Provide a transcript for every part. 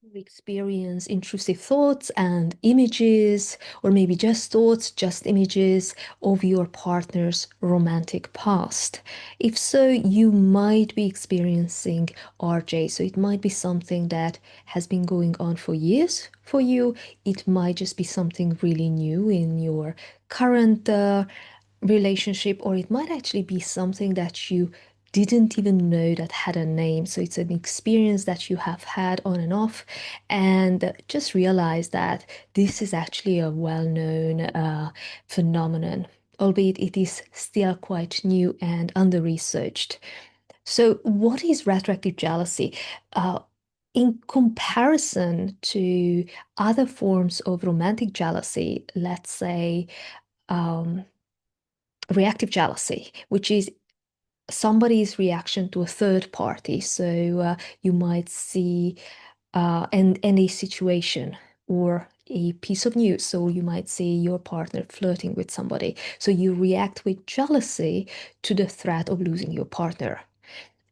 We experience intrusive thoughts and images, or maybe just thoughts, just images of your partner's romantic past. If so, you might be experiencing RJ. So it might be something that has been going on for years for you. It might just be something really new in your current relationship, or it might actually be something that you didn't even know that had a name. So it's an experience that you have had on and off, and just realize that this is actually a well-known phenomenon, albeit it is still quite new and under-researched. So, what is retroactive jealousy? Uh, in comparison to other forms of romantic jealousy, let's say um, reactive jealousy, which is somebody's reaction to a third party. So you might see any situation or a piece of news. So you might see your partner flirting with somebody. So you react with jealousy to the threat of losing your partner,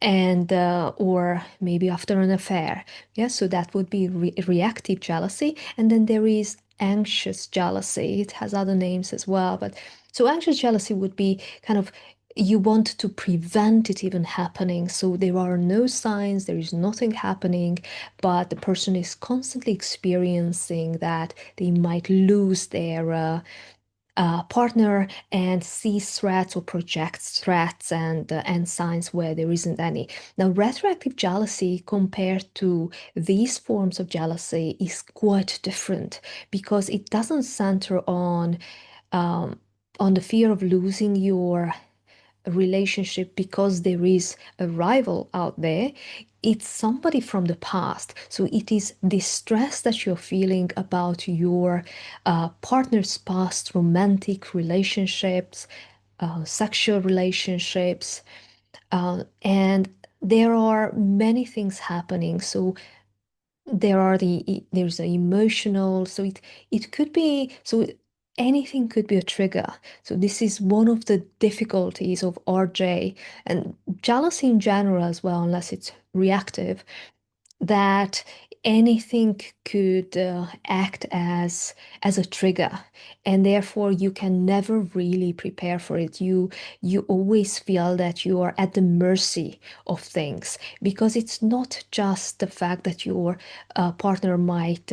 and or maybe after an affair. Yeah, so that would be reactive jealousy. And then there is anxious jealousy. It has other names as well, but so anxious jealousy would be kind of, you want to prevent it even happening. So there are no signs, there is nothing happening, but the person is constantly experiencing that they might lose their partner, and sees threats or projects threats and signs where there isn't any. Now, retroactive jealousy compared to these forms of jealousy is quite different, because it doesn't center um, on the fear of losing your relationship because there is a rival out there. It's somebody from the past. So it is the stress that you're feeling about your partner's past romantic relationships, sexual relationships, and there are many things happening. So there's the emotional, so it could be, so anything could be a trigger. So this is one of the difficulties of RJ and jealousy in general as well, unless it's reactive, that anything could act as a trigger, and therefore you can never really prepare for it. You always feel that you are at the mercy of things, because it's not just the fact that your partner might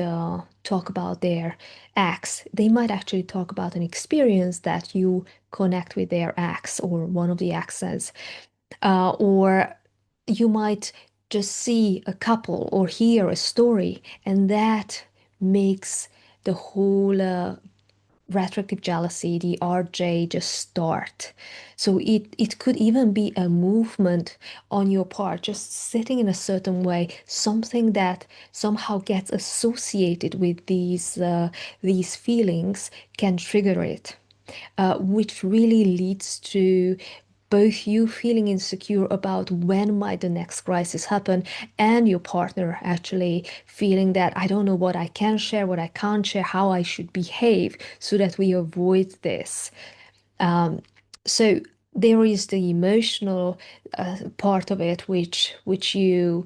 talk about their ex. They might actually talk about an experience that you connect with their ex or one of the exes, or you might just see a couple or hear a story, and that makes the whole retroactive jealousy, the RJ, just start. So it could even be a movement on your part, just sitting in a certain way, something that somehow gets associated with these feelings can trigger it, which really leads to both you feeling insecure about when might the next crisis happen, and your partner actually feeling that I don't know what I can share, what I can't share, how I should behave so that we avoid this. So there is the emotional part of it, which you,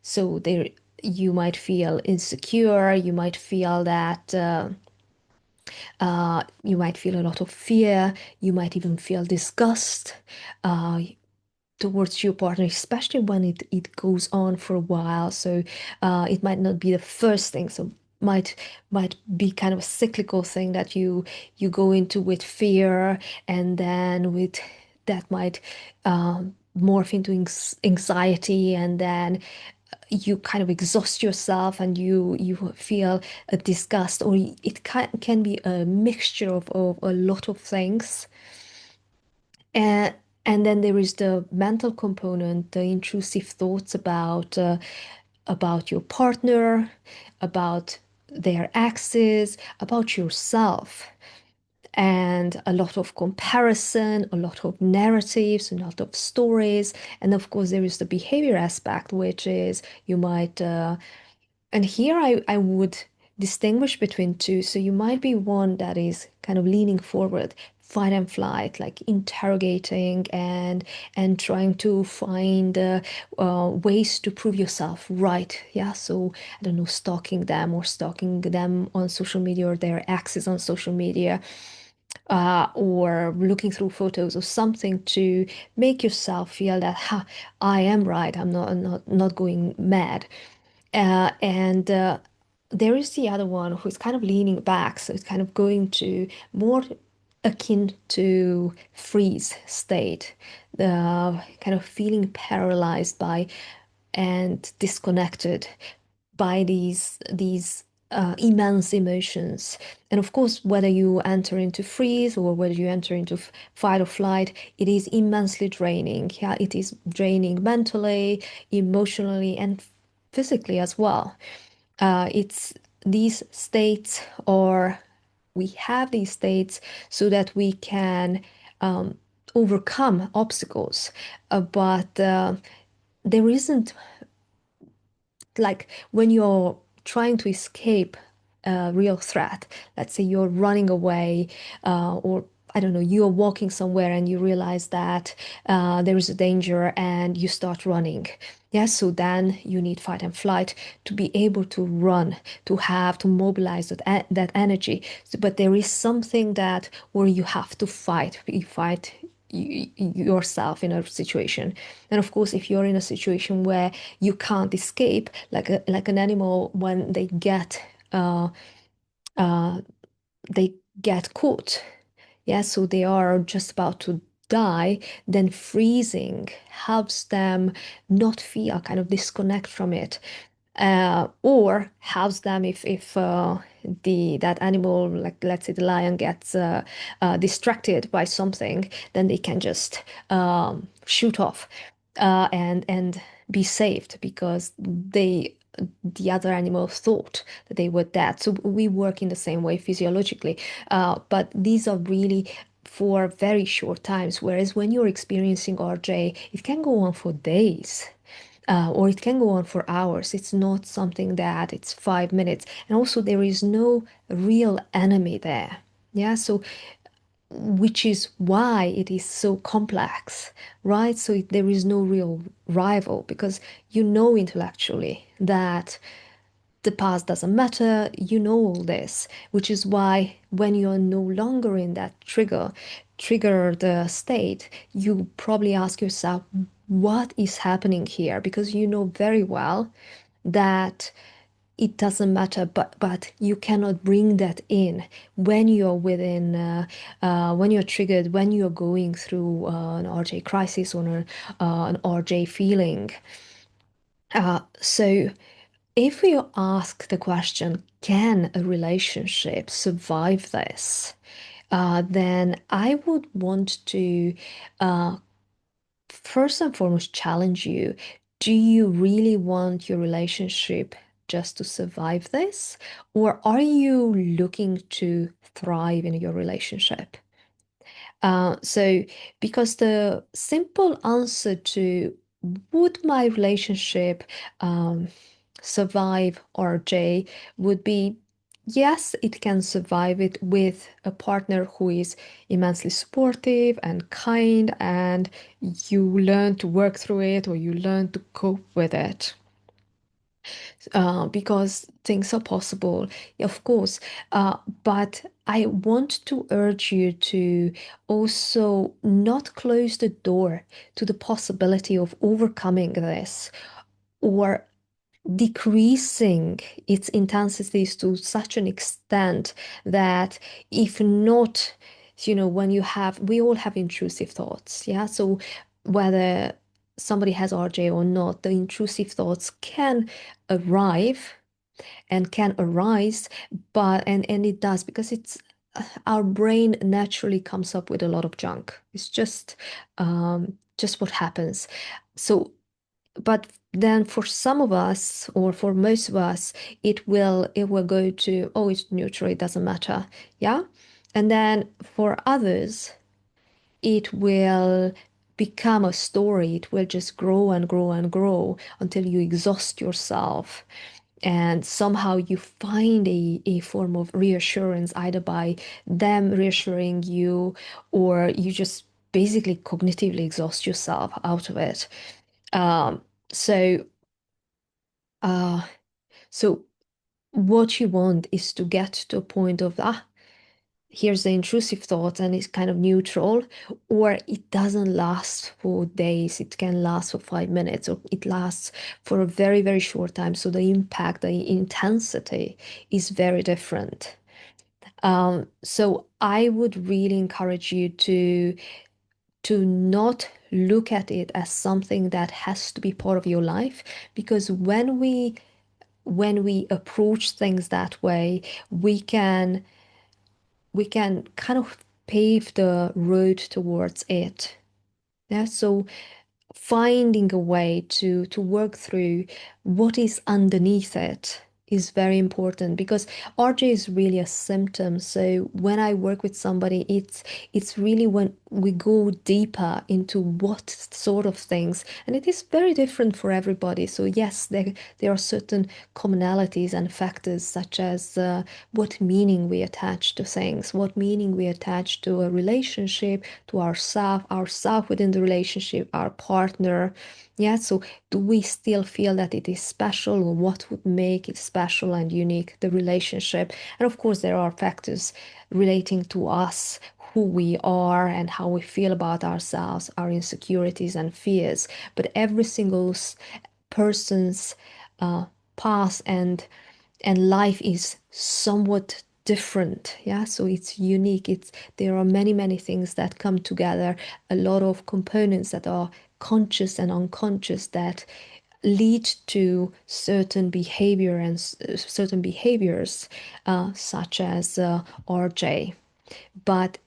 so there, you might feel insecure, you might feel that you might feel a lot of fear, you might even feel disgust uh, towards your partner, especially when it goes on for a while. So it might not be the first thing. So might be kind of a cyclical thing that you go into with fear, and then with that might morph into anxiety, and then you kind of exhaust yourself and you feel a disgust, or it can be a mixture of a lot of things. And and then there is the mental component, the intrusive thoughts about your partner, about their exes, about yourself, and a lot of comparison, a lot of narratives, a lot of stories. And of course, there is the behavior aspect, which is you might and here I would distinguish between two. So you might be one that is kind of leaning forward, fight and flight, like interrogating and trying to find ways to prove yourself right. Yeah, so I don't know, stalking them or stalking them on social media or their access on social media, or looking through photos or something to make yourself feel that, ha, I am right. I'm not going mad. And there is the other one who's kind of leaning back, so it's kind of going to more akin to freeze state, the kind of feeling paralyzed by and disconnected by these immense emotions. And of course, whether you enter into freeze or whether you enter into fight or flight, it is immensely draining. Yeah, it is draining mentally, emotionally, and physically as well. It's these states, or we have these states so that we can um, overcome obstacles, but there isn't, like when you're trying to escape a real threat, let's say you're running away, or I don't know, you're walking somewhere and you realize that there is a danger and you start running. Yeah, so then you need fight and flight to be able to run, to mobilize that energy. But there is something that where you have to fight. You fight yourself in a situation. And of course, if you're in a situation where you can't escape, like an animal when uh, uh, they get caught, yeah, so they are just about to die, then freezing helps them not feel, kind of disconnect from it, or helps them if the that animal, like let's say the lion, gets distracted by something, then they can just shoot off and be saved because the other animals thought that they were dead. So we work in the same way physiologically, but these are really for very short times. Whereas when you're experiencing RJ, it can go on for days. Or it can go on for hours. It's not something that it's 5 minutes. And also, there is no real enemy there. Yeah, so which is why it is so complex, right? So there is no real rival because you know intellectually that the past doesn't matter, you know all this, which is why when you're no longer in that triggered state, you probably ask yourself, what is happening here? Because you know very well that it doesn't matter, but you cannot bring that in when you're when you're triggered, when you're going through an RJ crisis or an RJ feeling. So if we ask the question, can a relationship survive this? Then I would want to uh, first and foremost challenge you. Do you really want your relationship just to survive this? Or are you looking to thrive in your relationship? So, because the simple answer to would my relationship um, survive RJ would be yes, it can survive it with a partner who is immensely supportive and kind, and you learn to work through it or you learn to cope with it, because things are possible, of course. But I want to urge you to also not close the door to the possibility of overcoming this or decreasing its intensities to such an extent that if not, when we all have intrusive thoughts, yeah? So whether somebody has RJ or not, the intrusive thoughts can arrive and can arise, and it does because it's our brain naturally comes up with a lot of junk. It's just what happens. So but then for some of us or for most of us it will go to, oh, it's neutral, it doesn't matter. Yeah, and then for others it will become a story. It will just grow and grow and grow until you exhaust yourself, and somehow you find a form of reassurance either by them reassuring you, or you just basically cognitively exhaust yourself out of it. Um, so, uh, so what you want is to get to a point of, here's the intrusive thought and it's kind of neutral, or it doesn't last for days. It can last for 5 minutes, or it lasts for a very, very short time. So the impact, the intensity is very different. So I would really encourage you to not look at it as something that has to be part of your life, because when we approach things that way, we can we can kind of pave the road towards it. Yeah, so finding a way to work through what is underneath it is very important, because RJ is really a symptom. So when I work with somebody, it's really when we go deeper into what sort of things, and it is very different for everybody. So yes, there are certain commonalities and factors, such as what meaning we attach to things, what meaning we attach to a relationship, to ourself within the relationship, our partner. Yeah, so do we still feel that it is special, or what would make it special and unique, the relationship? And of course, there are factors relating to us, who we are and how we feel about ourselves, our insecurities and fears. But every single person's uh, path and life is somewhat different. Yeah, so it's unique. It's There are many, many things that come together, a lot of components that are conscious and unconscious that lead to certain behavior and certain behaviors, such as RJ. But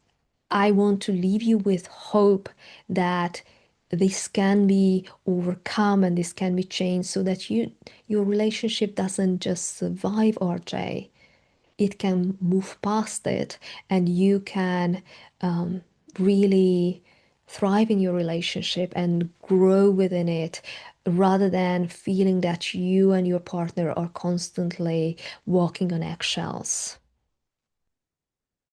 I want to leave you with hope that this can be overcome and this can be changed, so that your relationship doesn't just survive, RJ. It can move past it, and you can really thrive in your relationship and grow within it, rather than feeling that you and your partner are constantly walking on eggshells.